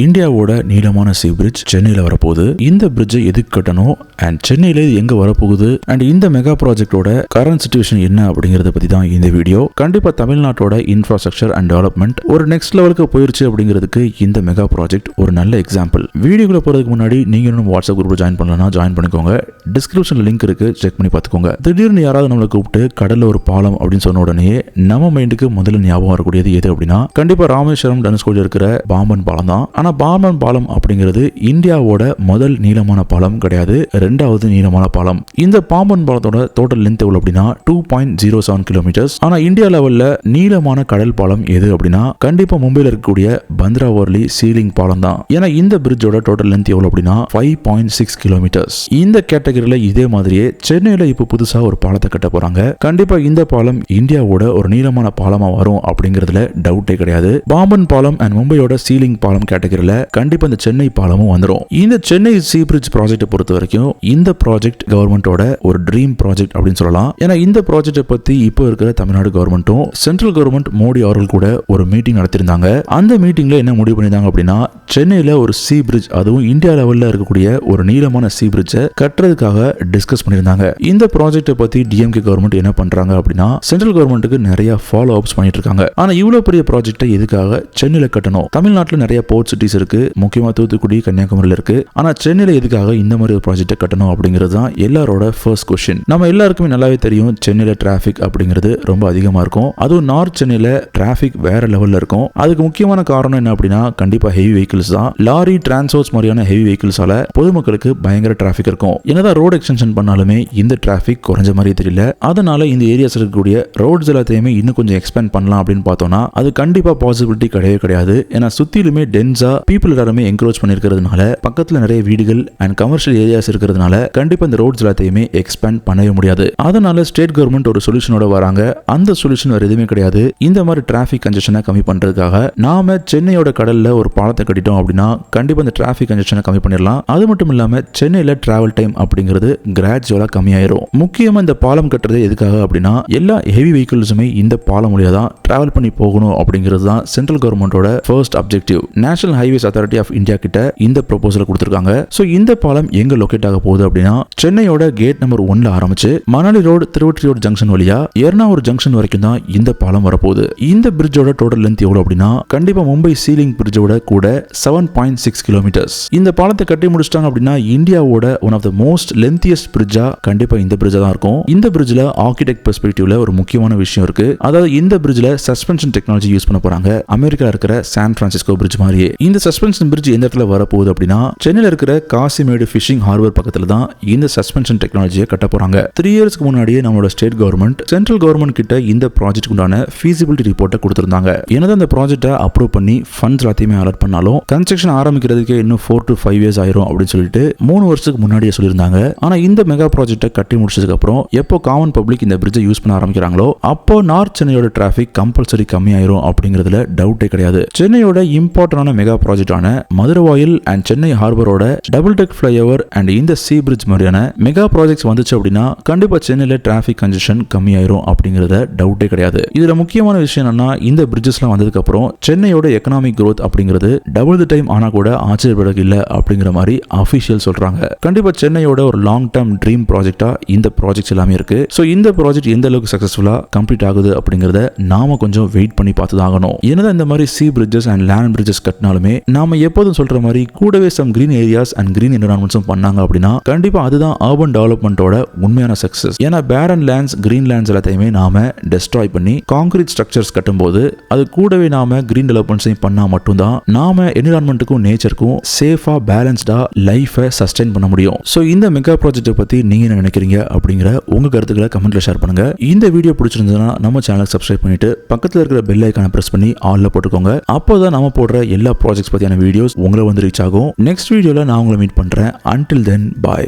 இந்தியாவோட நீளமான சீ பிரிட்ஜ் சென்னையில் வரப்போகுது. இந்த பிரிட்ஜை எதுக்கு கட்டணும் அண்ட் சென்னையில எங்க வரப்போகுது அண்ட் இந்த மெகா ப்ராஜெக்டோட கரண்ட் சிச்சுவேஷன் என்ன அப்படிங்கறத பத்தி தான் இந்த வீடியோ. கண்டிப்பா தமிழ்நாட்டோட இன்ஃப்ராஸ்ட்ரக்சர் அண்ட் டெவலப்மெண்ட் ஒரு நெக்ஸ்ட் லெவலுக்கு போயிருச்சு அப்படிங்கிறதுக்கு இந்த மெகா ப்ராஜெக்ட் ஒரு நல்ல எக்ஸாம்பிள். வீடியோக்குள்ள போறதுக்கு முன்னாடி நீங்க இன்னும் வாட்ஸ்அப் குரூப் ஜாயின் பண்ணலன்னா ஜாயின் பண்ணிக்கோங்க. டிஸ்கிரிப்ஷன்ல லிங்க் இருக்கு, செக் பண்ணி பார்த்துக்கோங்க. திடீர்னு யாராவது நம்மளை கூப்பிட்டு கடல்ல ஒரு பாலம் அப்படின்னு சொன்ன உடனே நம்ம மைண்டுக்கு முதல்ல ஞாபகம் வரக்கூடியது எது அப்படின்னா கண்டிப்பா ராமேஸ்வரம் தனுஷ்கோடி இருக்கிற பாம்பன் பாலம் தான். ஆனா பாம்பன் பாலம் அப்படிங்கிறது இந்தியாவோட முதல் நீளமான பாலம் கிடையாது, ரெண்டாவது நீளமான பாலம். இந்த பாம்பன் பாலத்தோட டோட்டல் லென்த் எவ்வளவு அப்படின்னா 2.07 கிலோமீட்டர்ஸ். ஆனா இந்தியா லெவல்ல நீளமான கடல் பாலம் எது அப்படின்னா கண்டிப்பா மும்பைல இருக்கக்கூடிய பந்த்ராவர்லி சீலிங் பாலம் தான். ஏன்னா இந்த பிரிட்ஜோட டோட்டல் லென்த் எவ்வளவு அப்படின்னா 5.6 கிலோமீட்டர்ஸ். இந்த கேட்டகரியில இதே மாதிரியே சென்னையில இப்ப புதுசா ஒரு பாலத்தை கட்ட போறாங்க. கண்டிப்பா இந்த பாலம் இந்தியாவோட ஒரு நீளமான பாலமா வரும் அப்படிங்கறதுல டவுட்டே கிடையாது. பாம்பன் பாலம் அண்ட் மும்பையோட சீலிங் பாலம் கேட்டகரியில கண்டிப்பா இந்த சென்னை பாலமும் வந்துடும். இந்த சென்னை சீ பிரிட்ஜ் ப்ராஜெக்ட் பொறுத்த வரைக்கும் இந்த ப்ராஜெக்ட் கவர்மெண்டோட ஒரு ட்ரீம் ப்ராஜெக்ட் அப்படின்னு சொல்லலாம். ஏன்னா இந்த ப்ராஜெக்ட்டை பத்தி இப்போ இருக்கிற தமிழ்நாடு கவர்மெண்ட்டும் சென்ட்ரல் கவர்மெண்ட் மோடி அவர்கள் கூட ஒரு மீட்டிங் நடத்திருந்தாங்க. அந்த மீட்டிங்ல என்ன முடிவு பண்ணிருந்தாங்க அப்படின்னா சென்னையில ஒரு சீ பிரிட்ஜ், அதுவும் இந்தியா லெவல்ல இருக்கக்கூடிய ஒரு நீளமான சீ பிரிட்ஜை கட்டுறதுக்காக டிஸ்கஸ் பண்ணிருந்தாங்க. இந்த ப்ராஜெக்ட்டை பத்தி டிஎம்கே கவர்மெண்ட் என்ன பண்றாங்க அப்படின்னா சென்ட்ரல் கவர்மெண்ட்டுக்கு நிறைய ஃபாலோ அப்ஸ் பண்ணிட்டு இருக்காங்க. ஆனா இவ்வளவு பெரிய ப்ராஜெக்ட்டை எதுக்காக சென்னையில கட்டணும்? தமிழ்நாட்டில் நிறைய போர்ட் சிட்டிஸ் இருக்கு, முக்கியமா தூத்துக்குடி, கன்னியாகுமரியில் இருக்கு. ஆனா சென்னையில எதுக்காக இந்த மாதிரி ஒரு ப்ராஜெக்ட்டை கட்டணும் அப்படிங்கிறது தான் எல்லாரோட ஃபர்ஸ்ட் கொஸ்டின். நம்ம எல்லாருக்குமே நல்லாவே தெரியும் சென்னையில டிராபிக் அப்படிங்கிறது ரொம்ப அதிகமா இருக்கும். அதுவும் நார்த் சென்னையில டிராபிக் வேற லெவல்ல இருக்கும். அதுக்கு முக்கியமான காரணம் என்ன அப்படின்னா கண்டிப்பா ஹெவி வெஹிக்கிள்ஸ் தான். லாரி, டிரான்ஸ்போர்ட்ஸ் மாதிரியான ஹெவி வெஹிக்கிள்ஸால பொதுமக்களுக்கு பயங்கர டிராபிக் இருக்கும். என்னதான் ரோடு எக்ஸ்டென்ஷன் பண்ணாலுமே இந்த டிராபிக் குறைஞ்ச மாதிரி தெரியல. அதனால இந்த ஏரியாஸ் இருக்கக்கூடிய ரோட்ஸ் எல்லாத்தையுமே இன்னும் கொஞ்சம் எக்ஸ்பேண்ட் பண்ணலாம் அப்படின்னு பார்த்தோம்னா அது கண்டிப்பா பாசிபிலிட்டி கிடையவே கிடையாது. ஏன்னா சுத்திலுமே டென்ஸா பீப்புள் எல்லாருமே என்க்ரோச் பண்ணிருக்கிறதுனால பக்கத்துல நிறைய வீடுகள் அண்ட் கமர்ஷியல் ஏரியாஸ் இருக்கிறதுனால கண்டிப்பா இந்த ரோட்ஸ் எல்லாத்தையுமே எக்ஸ்பேண்ட் பண்ணவே முடியாது. அதனால ஸ்டேட் கவர்மெண்ட் ஒரு சொல்யூஷனோட வராங்க. அந்த சொல்யூஷன் வேற எதுவுமே கிடையாது. இந்த மாதிரி டிராபிக் கன்ஜெஷனை கம்மி பண்றதுக்காக நாம சென்னையோட கடல்ல ஒரு பாலத்தை கட்டிட்டோம் அப்படின்னா கண்டிப்பா இந்த டிராபிக் கன்ஜெஷனை கம்மி பண்ணிடலாம். அது மட்டும் இல்லாம சென்னையில டிராவல் டைம் அப்படிங்கிறது கிராஜுவலா கம்மியாயிரும். முக்கியமா இந்த பாலம் கட்டுறது எதுக்காக அப்படின்னா எல்லா ஹெவி வெஹிக்கிள்ஸுமே இந்த பாலம் வழியா தான் டிராவல் பண்ணி போகணும் அப்படிங்கிறது தான் சென்ட்ரல் கவர்மெண்டோட first objective. National highways authority of India கிட்ட இந்த ப்ரொபோசல் கொடுத்திருக்காங்க. சோ இந்த பாலம் எங்க லொகேட் ஆக போகுது அப்படின்னா சென்னையோட கேட் நம்பர் 1ல ஆரம்பிச்சு மணாலி ரோடு, திருவொற்றி ரோடு ஜங்ஷன் வழியா எர்ணாவூர் ஜங்ஷன் வரைக்கும் தான் இந்த பாலம் வரப்போகுது. இந்த பிரிட்ஜோட டோட்டல் லென்த் எவ்வளவு அப்படின்னா கண்டிப்பா மும்பை சீலிங் பிரிட்ஜோட கூட 7.6 கிலோமீட்டர்ஸ். இந்த பாலத்தை கட்டி முடிச்சிட்டாங்க அப்படின்னா இந்தியாவோட one of the most lengthiest பிரிட்ஜா கண்டிப்பா இந்த பிரிட்ஜா தான் இருக்கும். இந்த பிரிட்ஜ்ல ஆர்கிடெக்ட் பெர்ஸ்பெக்டிவ்ல ஒரு முக்கியமான விஷயம் இருக்கு. அதாவது இந்த பிரிட்ஜ்ல சஸ்பென்ஷன் டெக்னாலஜி யூஸ் பண்ண போறாங்க. அமெரிக்கா இருக்கிற சான் பிரான்சிஸ்கோ பிரிட்ஜ் மாதிரியே. இந்த சஸ்பென்ஷன் பிரிட்ஜ் எந்த இடத்துல வரப்போகுது அப்படின்னா சென்னையில இருக்கிற காசிமேடு ஃபிஷிங் ஹார்பர் பக்கத்துல தான் இந்த சஸ்பென்ஷன் டெக்னாலஜியை கட்ட போறாங்க. 3 இயர்ஸ்க்கு முன்னாடியே நம்மளோட ஸ்டேட் கவர்மெண்ட் சென்ட்ரல் கவர்மெண்ட் கிட்ட இந்த ப்ராஜெக்ட் உண்டான ஃபீசிபிலிட்டி ரிப்போர்ட்டை கொடுத்திருந்தாங்க. என்னதான் இந்த ப்ராஜெக்ட்டை அப்ரூவ் பண்ணி ஃபண்ட்ஸ் எல்லாத்தையுமே அலாட் பண்ணாலும் கன்ஸ்ட்ரக்ஷன் ஆரம்பிக்கிறதுக்கு இன்னும் 4 to 5 years ஆயிரும் அப்படின்னு சொல்லிட்டு 3 வருஷத்துக்கு முன்னாடியே சொல்லியிருந்தாங்க. ஆனா இந்த மெகா ப்ராஜெக்ட்டை கட்டி முடிச்சதுக்கு அப்புறம் எப்போ காமன் பப்ளிக் இந்த பிரிட்ஜை யூஸ் பண்ண ஆரம்பிக்கிறாங்களோ அப்போ நார்த் சென்னையோட டிராபிக் கம்பல்சரி கம்மியாயிரும் அப்படிங்கிறதுல டவுட்டே கிடையாது. சென்னையோட இம்பார்ட்டன்டான மெகா ப்ராஜெக்டான மதுரவாயில் அண்ட் சென்னை ஹார்பரோட டபுள் டெக் ஃபிளைஓவர் அண்ட் இந்த சீ பிரிட்ஜ் மாதிரியான மெகா ப்ராஜெக்ட்ஸ் வந்துச்சு அப்படின்னா கண்டிப்பா சென்னையில டிராபிக் கன்ஜெஷன் கம்மியாயிரும் அப்படிங்கறத டவுட்டே கிடையாது. இதுல முக்கியமான விஷயம் என்னன்னா இந்த பிரிட்ஜஸ்லாம் வந்ததுக்கு அப்புறம் சென்னையோட எக்கனாமிக் growth அப்படிங்கிறது டபுள் தி டைம் ஆனா கூட ஆச்சரியப்பட இல்ல அப்படிங்கிற மாதிரி அபிஷியல் சொல்றாங்க. கண்டிப்பா சென்னையோட ஒரு லாங் டர்ம் ட்ரீம் ப்ராஜெக்டா இந்த ப்ராஜெக்ட்ஸ் எல்லாமே இருக்கு. சோ இந்த ப்ராஜெக்ட் எந்த அளவுக்கு சக்சஸ்ஃபுல்லா கம்ப்ளீட் ஆகுது அப்படிங்கறத நாம கொஞ்சம் வெயிட் பண்ணி பார்த்து தான் ஆகணும். என்னதான் இந்த மாதிரி sea bridges and land bridges கட்டினாலுமே நாம எப்போதும் சொல்ற மாதிரி கூடவே some green areas and green என்விரான்மெண்ட்ஸும் பண்ணாங்க அப்படின்னா கண்டிப்பா அதுதான் அர்பன் டெவலப்மெண்டோட உண்மையான சக்சஸ். ஏன்னா பேரன் லேண்ட்ஸ், கிரீன் லேண்ட்ஸ் எல்லாத்தையுமே நாம டெஸ்ட்ராய் பண்ணி கான்கிரீட் ஸ்ட்ரக்சர்ஸ் கட்டும்போது அது கூடவே நாம கிரீன் டெவலப்மெண்ட்ஸையும் பண்ணா மட்டும்தான் நாம என்விரான்மெண்ட்டுக்கும் நேச்சருக்கும் சேஃபா பேலன்ஸ்டா லைஃபை சஸ்டைன் பண்ண முடியும். சோ இந்த மெகா ப்ராஜெக்ட்டை பத்தி நீங்க என்ன நினைக்கிறீங்க அப்படிங்கிற உங்க கருத்துக்களை கமெண்ட்ல ஷேர் பண்ணுங்க. இந்த வீடியோ பிடிச்சிருந்ததுன்னா நம்ம சேனலுக்கு சப்ஸ்கிரைப் பண்ணிட்டு பக்கத்துல இருக்கிற பெல் ஐகானை பிரஸ் பண்ணி ஆல்ல போட்டுக்கோங்க. அப்போதான் நம்ம போடுற எல்லா ப்ராஜெக்ட்ஸ் பத்தியான வீடியோஸ் உங்களை வந்து ரீச் ஆகும். நெக்ஸ்ட் வீடியோல நான் உங்களை மீட் பண்றேன். Until then, bye.